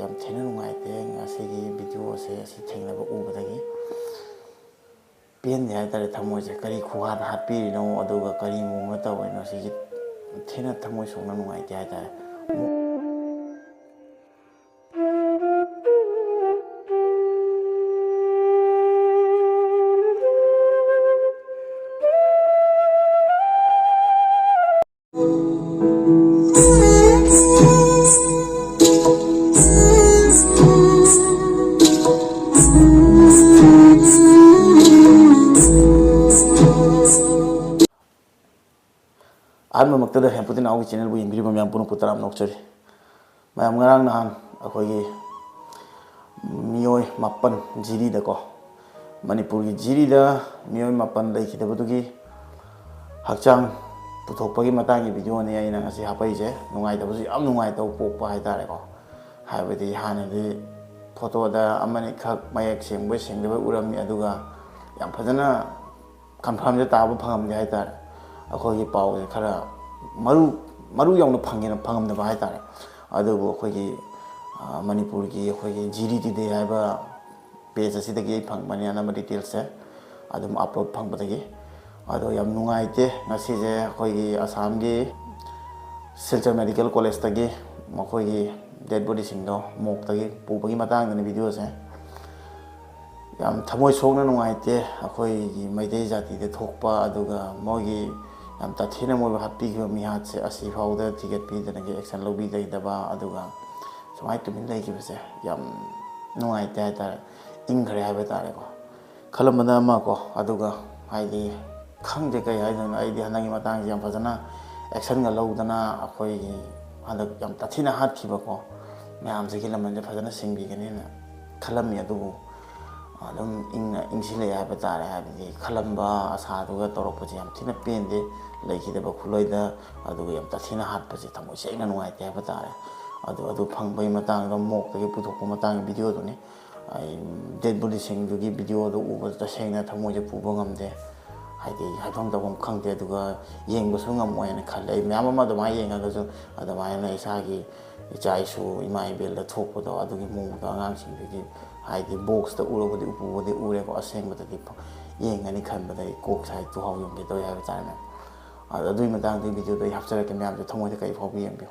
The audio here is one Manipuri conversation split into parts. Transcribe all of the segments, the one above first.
ꯌꯥꯝ ꯊꯤꯅ ꯅꯨꯡꯉꯥꯏꯇꯦ ꯉꯁꯤꯒꯤ ꯚꯤꯗꯤꯑꯣꯁꯦ ꯑꯁꯤ ꯊꯦꯡꯅꯕ ꯎꯕꯗꯒꯤ ꯄꯦꯟꯗꯦ ꯍꯥꯏꯇꯥꯔꯦ ꯊꯃꯣꯏꯁꯦ ꯀꯔꯤ ꯈꯨꯍꯥꯠ ꯍꯥꯠꯄꯤꯔꯤꯅꯣ ꯑꯗꯨꯒ ꯀꯔꯤ ꯃꯑꯣꯡꯗ ꯇꯧꯔꯤꯅꯣ ꯁꯤꯒꯤ ꯊꯤꯅ ꯊꯃꯣꯏ ꯁꯣꯛꯅ ꯅꯨꯡꯉꯥꯏꯇꯦ ꯍꯥꯏꯇꯥꯔꯦ ꯑꯍꯥꯟꯕꯃꯛꯇꯗ ꯍꯦꯝꯄꯨꯇꯤꯟ ꯑꯥꯎꯒꯤ ꯆꯦꯅꯦꯜꯕꯨ ꯌꯦꯡꯕꯤꯔꯤꯕ ꯃꯌꯥꯝ ꯄꯨꯝꯅꯃꯛꯄꯨ ꯇꯔꯥꯝꯅ ꯑꯣꯛꯆꯔꯤ ꯃꯌꯥꯝ ꯉꯔꯥꯡ ꯅꯍꯥꯟ ꯑꯩꯈꯣꯏꯒꯤ ꯃꯤꯑꯣꯏ 7 ꯖꯤꯔꯤꯗꯀꯣ ꯃꯅꯤꯄꯨꯔꯒꯤ ꯖꯤꯔꯤꯗ ꯃꯤꯑꯣꯏ 7 ꯂꯩꯈꯤꯗꯕꯗꯨꯒꯤ ꯍꯛꯆꯥꯡ ꯄꯨꯊꯣꯛꯄꯒꯤ ꯃꯇꯥꯡꯒꯤ ꯚꯤꯗꯤꯑꯣꯅꯤ ꯑꯩꯅ ꯉꯁꯤ ꯍꯥꯞꯄꯛꯏꯁꯦ ꯅꯨꯡꯉꯥꯏꯇꯕꯁꯨ ꯌꯥꯝ ꯅꯨꯡꯉꯥꯏꯇꯕ ꯄꯣꯛꯄ ꯍꯥꯏꯇꯥꯔꯦꯀꯣ ꯍꯥꯏꯕꯗꯤ ꯍꯥꯟꯅꯗꯤ ꯐꯣꯇꯣꯗ ꯑꯃꯅꯤꯈꯛ ꯃꯌꯦꯛ ꯁꯦꯡꯕ ꯁꯦꯡꯗꯕ ꯎꯔꯝꯃꯤ ꯑꯗꯨꯒ ꯌꯥꯝ ꯐꯖꯅ ꯀꯟꯐꯥꯔꯝꯁꯦ ꯇꯥꯕ ꯐꯪꯉꯝꯗꯦ ꯍꯥꯏꯇꯥꯔꯦ ꯑꯩꯈꯣꯏꯒꯤ ꯄꯥꯎꯁꯦ ꯈꯔ ꯃꯔꯨ ꯌꯧꯅ ꯐꯪꯉꯝꯗꯕ ꯍꯥꯏꯇꯥꯔꯦ ꯑꯗꯨꯕꯨ ꯑꯩꯈꯣꯏꯒꯤ ꯃꯅꯤꯄꯨꯔꯒꯤ ꯑꯩꯈꯣꯏꯒꯤ ꯖꯤꯔꯤ ꯇꯨꯗꯦ ꯍꯥꯏꯕ ꯄꯦꯖ ꯑꯁꯤꯗꯒꯤ ꯑꯩ ꯐꯪꯕꯅꯤ ꯑꯅꯝꯕ ꯗꯤꯇꯦꯜꯁꯁꯦ ꯑꯗꯨꯝ ꯑꯞꯂꯣꯗ ꯐꯪꯕꯗꯒꯤ ꯑꯗꯣ ꯌꯥꯝ ꯅꯨꯡꯉꯥꯏꯇꯦ ꯉꯁꯤꯁꯦ ꯑꯩꯈꯣꯏꯒꯤ ꯑꯁꯥꯝꯒꯤ ꯁꯤꯜꯆꯔ ꯃꯦꯗꯤꯀꯦꯜ ꯀꯣꯂꯦꯖꯇꯒꯤ ꯃꯈꯣꯏꯒꯤ ꯗꯦꯠ ꯕꯣꯗꯤꯁꯤꯡꯗꯣ ꯃꯣꯛꯇꯒꯤ ꯄꯨꯕꯒꯤ ꯃꯇꯥꯡꯗꯅꯤ ꯚꯤꯗꯤꯑꯣꯁꯦ ꯌꯥꯝ ꯊꯃꯣꯏ ꯁꯣꯛꯅ ꯅꯨꯡꯉꯥꯏꯇꯦ ꯑꯩꯈꯣꯏꯒꯤ ꯃꯩꯇꯩ ꯖꯥꯇꯤꯗ ꯊꯣꯛꯄ ꯑꯗꯨꯒ ꯃꯣꯏꯒꯤ ꯌꯥꯝ ꯇꯊꯤꯅ ꯃꯣꯏꯕꯨ ꯍꯥꯠꯄꯤꯈꯤꯕ ꯃꯤꯍꯥꯠꯁꯦ ꯑꯁꯤ ꯐꯥꯎꯗ ꯊꯤꯒꯠꯄꯤꯗꯅꯒꯤ ꯑꯦꯛꯁꯟ ꯂꯧꯕꯤꯗꯕ ꯑꯗꯨꯒ ꯁꯨꯃꯥꯏꯅ ꯇꯨꯃꯤꯟ ꯂꯩꯈꯤꯕꯁꯦ ꯌꯥꯝ ꯅꯨꯡꯉꯥꯏꯇꯦ ꯍꯥꯏꯇꯥꯔꯦ ꯏꯪꯈ꯭ꯔꯦ ꯍꯥꯏꯕ ꯇꯥꯔꯦꯀꯣ ꯈꯜꯂꯝꯕꯅ ꯑꯃꯀꯣ ꯑꯗꯨꯒ ꯍꯥꯏꯗꯤ ꯈꯪꯗꯦ ꯀꯩ ꯍꯥꯏꯗꯣꯏꯅꯣ ꯑꯩꯗꯤ ꯍꯟꯗꯛꯀꯤ ꯃꯇꯥꯡꯁꯦ ꯌꯥꯝ ꯐꯖꯅ ꯑꯦꯛꯁꯟꯒ ꯂꯧꯗꯅ ꯑꯩꯈꯣꯏꯒꯤ ꯍꯟꯗꯛ ꯌꯥꯝ ꯇꯊꯤꯅ ꯍꯥꯠꯈꯤꯕꯀꯣ ꯃꯌꯥꯝꯁꯤꯒꯤ ꯂꯃꯟꯁꯦ ꯐꯖꯅ ꯁꯤꯡꯕꯤꯒꯅꯤꯅ ꯈꯜꯂꯝꯃꯤ ꯑꯗꯨꯕꯨ ꯑꯗꯨꯝ ꯏꯪꯁꯤꯜꯂꯛꯑꯦ ꯍꯥꯏꯕ ꯇꯥꯔꯦ ꯍꯥꯏꯕꯗꯤ ꯈꯜꯂꯝꯕ ꯑꯁꯥꯗꯨꯒ ꯇꯧꯔꯛꯄꯁꯦ ꯌꯥꯝ ꯊꯤꯅ ꯄꯦꯟꯗꯦ ꯂꯩꯈꯤꯗꯕ ꯈꯨꯠꯂꯣꯏꯗ ꯑꯗꯨꯒ ꯌꯥꯝ ꯇꯊꯤꯅ ꯍꯥꯠꯄꯁꯦ ꯊꯃꯣꯏ ꯁꯦꯡꯅ ꯅꯨꯡꯉꯥꯏꯇꯦ ꯍꯥꯏꯕ ꯇꯥꯔꯦ ꯑꯗꯨ ꯐꯪꯕꯒꯤ ꯃꯇꯥꯡꯗ ꯃꯣꯛꯇꯒꯤ ꯄꯨꯊꯣꯛꯄ ꯃꯇꯥꯡꯒꯤ ꯚꯤꯗꯤꯑꯣꯗꯨꯅꯤ ꯑꯩ ꯗꯦꯠ ꯕꯣꯗꯤꯁꯤꯡꯗꯨꯒꯤ ꯚꯤꯗꯤꯑꯣꯗꯨ ꯎꯕꯗ ꯇꯁꯦꯡꯅ ꯊꯃꯣꯏꯁꯦ ꯄꯨꯕ ꯉꯝꯗꯦ ꯍꯥꯏꯗꯤ ꯍꯥꯏꯐꯝ ꯇꯧꯐꯝ ꯈꯪꯗꯦ ꯑꯗꯨꯒ ꯌꯦꯡꯕꯁꯨ ꯉꯝꯃꯣꯏꯅ ꯈꯜꯂꯦ ꯑꯩ ꯃꯌꯥꯝ ꯑꯃ ꯑꯗꯨꯃꯥꯏꯅ ꯌꯦꯡꯉꯒꯁꯨ ꯑꯗꯨꯃꯥꯏꯅ ꯏꯁꯥꯒꯤ ꯏꯆꯥ ꯏꯁꯨ ꯏꯃꯥ ꯏꯕꯦꯜꯗ ꯊꯣꯛꯄꯗꯣ ꯑꯗꯨꯒꯤ ꯃꯑꯣꯡꯗ ꯑꯉꯥꯡꯁꯤꯡꯗꯨꯒꯤ ꯍꯥꯏꯗꯤ ꯕꯣꯛꯁꯇ ꯎꯔꯕꯨꯗꯤ ꯎꯄꯨꯕꯨꯗꯤ ꯎꯔꯦꯀꯣ ꯑꯁꯦꯡꯕꯗꯗꯤ ꯌꯦꯡꯒꯅꯤ ꯈꯟꯕꯗ ꯑꯩ ꯀꯣꯛ ꯁꯥꯏ ꯇꯨꯍꯥꯎ ꯌꯣꯟꯒꯦ ꯇꯧꯋꯦ ꯍꯥꯏꯕ ꯇꯥꯔꯦ ꯃꯌꯥꯝ ꯑꯗꯨꯒꯤ ꯃꯇꯥꯡꯗꯨꯒꯤ ꯚꯤꯗꯤꯑꯣꯗꯣ ꯑꯩ ꯍꯥꯞꯆꯔꯛꯀꯦ ꯃꯌꯥꯝꯁꯦ ꯊꯃꯣꯏꯗ ꯀꯔꯤ ꯐꯥꯎꯕ ꯌꯦꯡꯕꯤꯌꯨ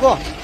ꯃꯥꯜꯂꯤꯀꯣ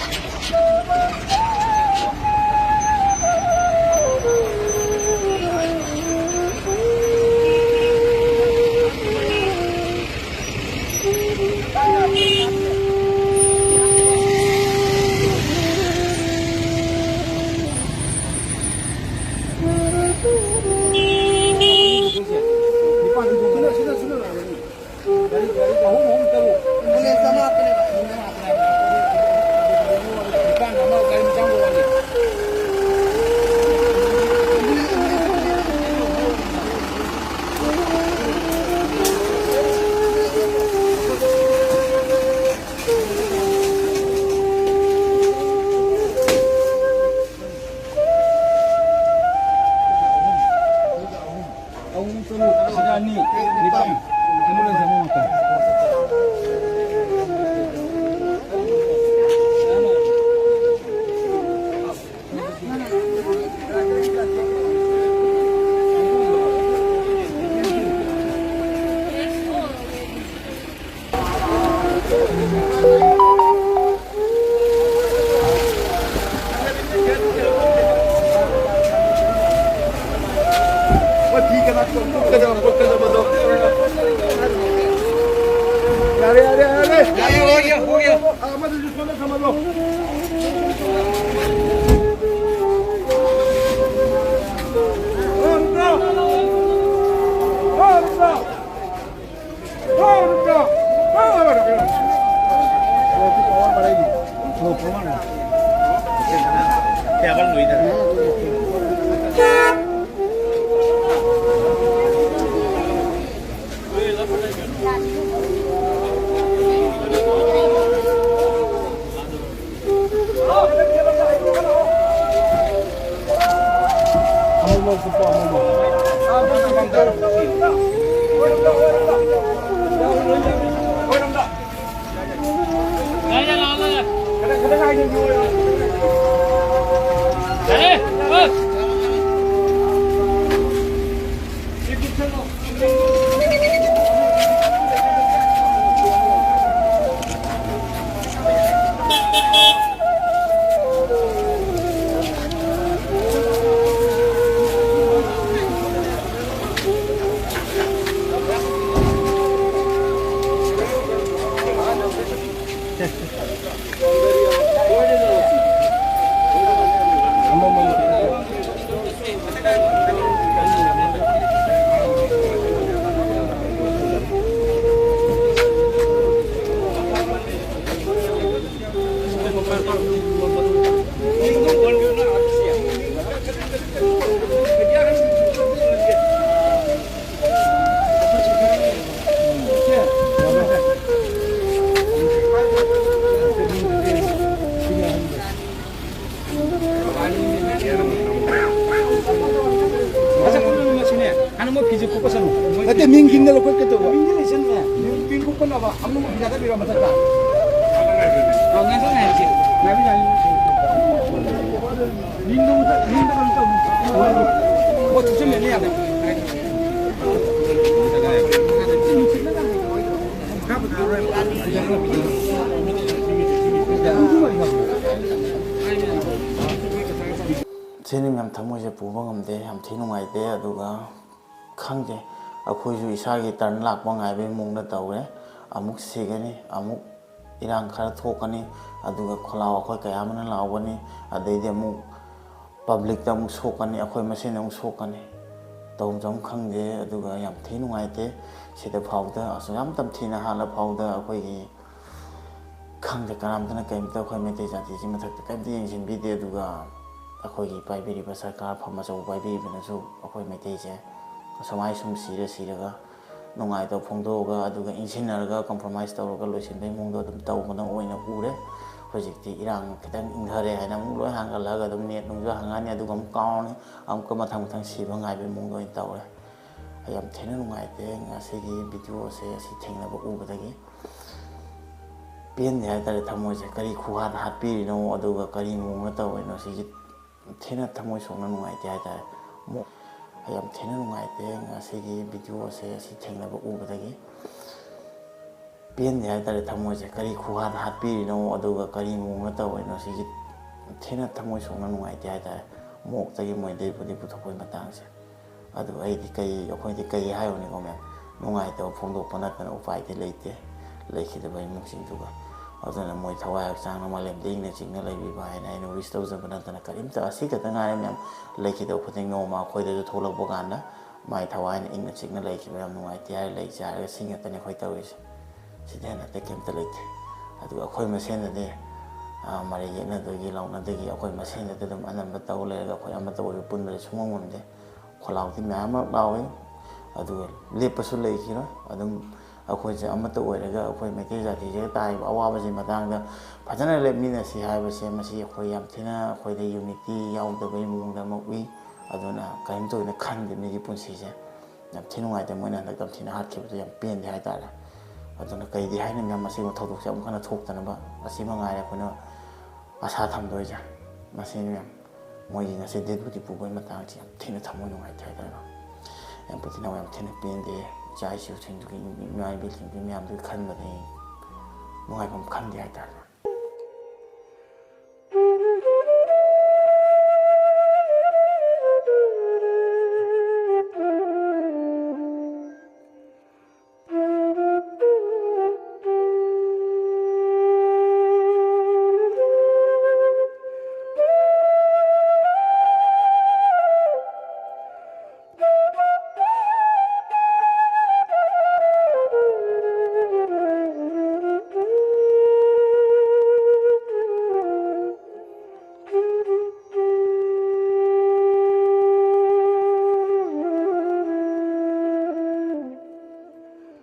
Nanti mingkin na lokot kito ba? Mingkin isin niya. Mingkin ko na ba? Amo mo pinata biro matata. Oh, ngasa na isin. Nabi na. Mingdong mingdong to. Oh, tusin niya niya. Sini ꯌꯥꯝ ꯊꯃꯣꯏꯁꯦ ꯄꯨꯕ ꯉꯝꯗꯦ ꯌꯥꯝ ꯊꯤ ꯅꯨꯡꯉꯥꯏꯇꯦ ꯑꯗꯨꯒ ꯈꯪꯗꯦ ꯑꯩꯈꯣꯏꯁꯨ ꯏꯁꯥꯒꯤ ꯇꯔꯟ ꯂꯥꯛꯄ ꯉꯥꯏꯕꯒꯤ ꯃꯑꯣꯡꯗ ꯇꯧꯔꯦ ꯑꯃꯨꯛ ꯁꯤꯒꯅꯤ ꯑꯃꯨꯛ ꯏꯔꯥꯡ ꯈꯔ ꯊꯣꯛꯀꯅꯤ ꯑꯗꯨꯒ ꯈꯣꯜꯂꯥꯎ ꯑꯩꯈꯣꯏ ꯀꯌꯥ ꯑꯃꯅ ꯂꯥꯎꯒꯅꯤ ꯑꯗꯩꯗꯤ ꯑꯃꯨꯛ ꯄꯕ꯭ꯂꯤꯛꯇ ꯑꯃꯨꯛ ꯁꯣꯛꯀꯅꯤ ꯑꯩꯈꯣꯏ ꯃꯁꯦꯟ ꯑꯃꯨꯛ ꯁꯣꯛꯀꯅꯤ ꯇꯧꯐꯝ ꯈꯪꯗꯦ ꯑꯗꯨꯒ ꯌꯥꯝ ꯊꯤ ꯅꯨꯡꯉꯥꯏꯇꯦ ꯁꯤꯗ ꯐꯥꯎꯗ ꯑꯁꯨꯛ ꯇꯝꯊꯤꯅ ꯍꯥꯠꯂ ꯐꯥꯎꯗ ꯑꯩꯈꯣꯏꯒꯤ ꯈꯪꯗꯦ ꯀꯅꯥꯝꯇꯅ ꯀꯩꯝꯇ ꯑꯩꯈꯣꯏ ꯃꯩꯇꯩ ꯖꯥꯇꯤꯁꯤ ꯃꯊꯛꯇ ꯀꯩꯝꯇ ꯌꯦꯡꯁꯤꯟꯕꯤꯗꯦ ꯑꯗꯨꯒ ꯑꯩꯈꯣꯏꯒꯤ ꯄꯥꯏꯕꯤꯔꯤꯕ ꯁꯔꯀꯥꯔ ꯐꯝ ꯑꯆꯧꯕ ꯄꯥꯏꯕꯤꯔꯤꯕꯅꯁꯨ ꯑꯩꯈꯣꯏ ꯃꯩꯇꯩꯁꯦ ꯁꯨꯃꯥꯏ ꯁꯨꯝ ꯁꯤꯔꯒ ꯅꯨꯡꯉꯥꯏꯇꯕ ꯐꯣꯡꯗꯣꯛꯑꯒ ꯑꯗꯨꯒ ꯏꯟꯁꯤꯟꯅꯔꯒ ꯀꯝꯄ꯭ꯔꯣꯃꯥꯏꯁ ꯇꯧꯔꯒ ꯂꯣꯏꯁꯤꯟꯕꯒꯤ ꯃꯑꯣꯡꯗ ꯑꯗꯨꯝ ꯇꯧꯕꯅ ꯑꯣꯏꯅ ꯎꯔꯦ ꯍꯧꯖꯤꯛꯇꯤ ꯏꯔꯥꯡ ꯈꯤꯇꯪ ꯏꯪꯊꯔꯦ ꯍꯥꯏꯅ ꯑꯃꯨꯛ ꯂꯣꯏ ꯍꯥꯡꯒꯠꯂꯒ ꯑꯗꯨꯝ ꯅꯦꯠ ꯅꯨꯡꯁꯨ ꯍꯥꯡꯉꯛꯑꯅꯤ ꯑꯗꯨꯒ ꯑꯃꯨꯛ ꯀꯥꯎꯔꯅꯤ ꯑꯃꯨꯛꯀ ꯃꯊꯪ ꯁꯤꯕ ꯉꯥꯏꯕꯒꯤ ꯃꯑꯣꯡꯗ ꯑꯣꯏꯅ ꯇꯧꯔꯦ ꯑꯩ ꯌꯥꯝ ꯊꯤꯅ ꯅꯨꯡꯉꯥꯏꯇꯦ ꯉꯁꯤꯒꯤ ꯚꯤꯗꯤꯑꯣꯁꯦ ꯑꯁꯤ ꯊꯦꯡꯅꯕ ꯎꯕꯗꯒꯤ ꯄꯦꯟꯗꯦ ꯍꯥꯏꯇꯥꯔꯦ ꯊꯃꯣꯏꯁꯦ ꯀꯔꯤ ꯈꯨꯍꯥꯠ ꯍꯥꯠꯄꯤꯔꯤꯅꯣ ꯑꯗꯨꯒ ꯀꯔꯤ ꯃꯑꯣꯡꯗ ꯇꯧꯔꯤꯅꯣ ꯁꯤꯒꯤ ꯊꯤꯅ ꯊꯃꯣꯏ ꯁꯣꯛꯅ ꯅꯨꯡꯉꯥꯏꯇꯦ ꯍꯥꯏꯇꯥꯔꯦ ꯑꯩ ꯌꯥꯝ ꯊꯤꯅ ꯅꯨꯡꯉꯥꯏꯇꯦ ꯉꯁꯤꯒꯤ ꯚꯤꯗꯤꯑꯣꯁꯦ ꯑꯁꯤ ꯊꯦꯡꯅꯕ ꯎꯕꯗꯒꯤ ꯄꯦꯟꯗꯦ ꯍꯥꯏꯇꯥꯔꯦ ꯊꯃꯣꯏꯁꯦ ꯀꯔꯤ ꯈꯨꯍꯥꯗ ꯍꯥꯠꯄꯤꯔꯤꯅꯣ ꯑꯗꯨꯒ ꯀꯔꯤ ꯃꯑꯣꯡꯗ ꯇꯧꯔꯤꯅꯣ ꯁꯤꯒꯤ ꯊꯤꯅ ꯊꯃꯣꯏ ꯁꯣꯛꯅ ꯅꯨꯡꯉꯥꯏꯇꯦ ꯍꯥꯏꯇꯥꯔꯦ ꯃꯣꯛꯇꯒꯤ ꯃꯣꯏꯗꯩꯕꯨꯗꯤ ꯄꯨꯊꯣꯛꯄꯒꯤ ꯃꯇꯥꯡꯁꯦ ꯑꯗꯨ ꯑꯩꯈꯣꯏꯗꯤ ꯀꯩ ꯍꯥꯏꯔꯨꯅꯤꯀꯣ ꯃꯌꯥꯝ ꯅꯨꯡꯉꯥꯏꯇꯕ ꯐꯣꯡꯗꯣꯛꯄ ꯅꯠꯇꯅ ꯎꯄꯥꯏꯗꯤ ꯂꯩꯇꯦ ꯂꯩꯈꯤꯗꯕ ꯏꯃꯨꯡꯁꯤꯡꯗꯨꯒ ꯑꯗꯨꯅ ꯃꯣꯏ ꯊꯋꯥꯏ ꯍꯛꯆꯥꯡꯅ ꯃꯥꯂꯦꯝꯗ ꯏꯪꯅ ꯆꯤꯡꯅ ꯂꯩꯕꯤꯕ ꯍꯥꯏꯅ ꯑꯩꯅ ꯋꯤꯁ ꯇꯧꯖꯕ ꯅꯠꯇꯅ ꯀꯔꯤꯝꯇ ꯑꯁꯤ ꯈꯛꯇ ꯉꯥꯏꯔꯦ ꯃꯌꯥꯝ ꯂꯩꯈꯤꯗꯕ ꯈꯨꯗꯤꯡ ꯅꯣꯡꯃ ꯑꯩꯈꯣꯏꯗꯁꯨ ꯊꯣꯛꯂꯛꯄ ꯀꯥꯟꯗ ꯃꯥꯏ ꯊꯋꯥꯏꯅ ꯏꯪꯅ ꯆꯤꯡꯅ ꯂꯩꯈꯤꯕ ꯌꯥꯝ ꯅꯨꯡꯉꯥꯏꯇꯦ ꯍꯥꯏꯔ ꯂꯩꯁꯦ ꯍꯥꯏꯔꯒ ꯁꯤ ꯉꯥꯛꯇꯅꯤ ꯑꯩꯈꯣꯏ ꯇꯧꯔꯤꯁꯦ ꯁꯤꯗꯤ ꯍꯦꯟꯅ ꯑꯇꯩ ꯀꯩꯝꯇ ꯂꯩꯇꯦ ꯑꯗꯨꯒ ꯑꯩꯈꯣꯏ ꯃꯁꯦꯟꯗꯗꯤ ꯃꯔꯩ ꯌꯦꯠꯅꯗꯒꯤ ꯂꯥꯎꯅꯗꯒꯤ ꯑꯩꯈꯣꯏ ꯃꯁꯦꯟꯗꯗꯤ ꯑꯗꯨꯝ ꯑꯅꯝꯕ ꯇꯧ ꯂꯩꯔꯒ ꯑꯩꯈꯣꯏ ꯑꯃꯠꯇ ꯑꯣꯏꯕ ꯄꯨꯟꯕꯗꯤ ꯁꯨꯡꯉꯝ ꯉꯝꯗꯦ ꯈꯣꯜꯂꯥꯎꯗꯤ ꯃꯌꯥꯝ ꯑꯃ ꯂꯥꯎꯏ ꯑꯗꯨꯒ ꯂꯦꯞꯄꯁꯨ ꯂꯩꯈꯤꯔꯣꯏ ꯑꯗꯨꯝ ꯑꯩꯈꯣꯏꯁꯦ ꯑꯃꯠꯇ ꯑꯣꯏꯔꯒ ꯑꯩꯈꯣꯏ ꯃꯩꯇꯩ ꯖꯥꯇꯤꯁꯤꯒ ꯇꯥꯔꯤꯕ ꯑꯋꯥꯕꯁꯤꯒꯤ ꯃꯇꯥꯡꯗ ꯐꯖꯅ ꯂꯦꯞꯃꯤꯟꯅꯁꯤ ꯍꯥꯏꯕꯁꯦ ꯃꯁꯤ ꯑꯩꯈꯣꯏ ꯌꯥꯝ ꯊꯤꯅ ꯑꯩꯈꯣꯏꯗ ꯌꯨꯅꯤꯇꯤ ꯌꯥꯎꯗꯕꯒꯤ ꯃꯑꯣꯡꯗ ꯑꯃ ꯎꯏ ꯑꯗꯨꯅ ꯀꯔꯤꯝꯇ ꯑꯣꯏꯅ ꯈꯟꯗꯦ ꯃꯤꯒꯤ ꯄꯨꯟꯁꯤꯁꯦ ꯌꯥꯝ ꯊꯤ ꯅꯨꯡꯉꯥꯏꯇꯦ ꯃꯣꯏꯅ ꯍꯟꯗꯛ ꯌꯥꯝ ꯊꯤꯅ ꯍꯥꯠꯈꯤꯕꯗꯣ ꯌꯥꯝ ꯄꯦꯟꯗꯦ ꯍꯥꯏꯇꯥꯔꯦ ꯑꯗꯨꯅ ꯀꯩꯗꯤ ꯍꯥꯏꯅ ꯃꯌꯥꯝ ꯑꯁꯤꯒꯨꯝꯕ ꯊꯧꯗꯣꯛꯁꯦ ꯑꯃꯨꯛ ꯍꯟꯅ ꯊꯣꯛꯇꯅꯕ ꯑꯁꯤ ꯃꯉꯥꯏꯔꯦ ꯑꯩꯈꯣꯏꯅ ꯑꯁꯥ ꯊꯝꯗꯣꯏꯁꯦ ꯃꯁꯤꯅꯤ ꯃꯌꯥꯝ ꯃꯣꯏꯒꯤ ꯉꯁꯤ ꯗꯦꯠ ꯕꯣꯗꯤ ꯄꯨꯕꯒꯤ ꯃꯇꯥꯡꯁꯦ ꯌꯥꯝ ꯊꯤꯅ ꯊꯃꯣꯏ ꯅꯨꯡꯉꯥꯏꯇꯦ ꯍꯥꯏꯇꯥꯔꯦ ꯌꯥꯝ ꯊꯤꯅ ꯌꯥꯝ ꯊꯤꯅ ꯄꯦꯟꯗꯦ ꯏꯆꯥ ꯏꯁꯨꯁꯤꯡꯗꯨꯒꯤ ꯏꯃꯥ ꯏꯕꯦꯜꯁꯤꯡꯗꯨꯒꯤ ꯃꯌꯥꯝꯗꯨꯒꯤ ꯈꯟꯕꯗ ꯅꯨꯡꯉꯥꯏꯐꯝ ꯈꯪꯗꯦ ꯍꯥꯏꯇꯥꯔꯦ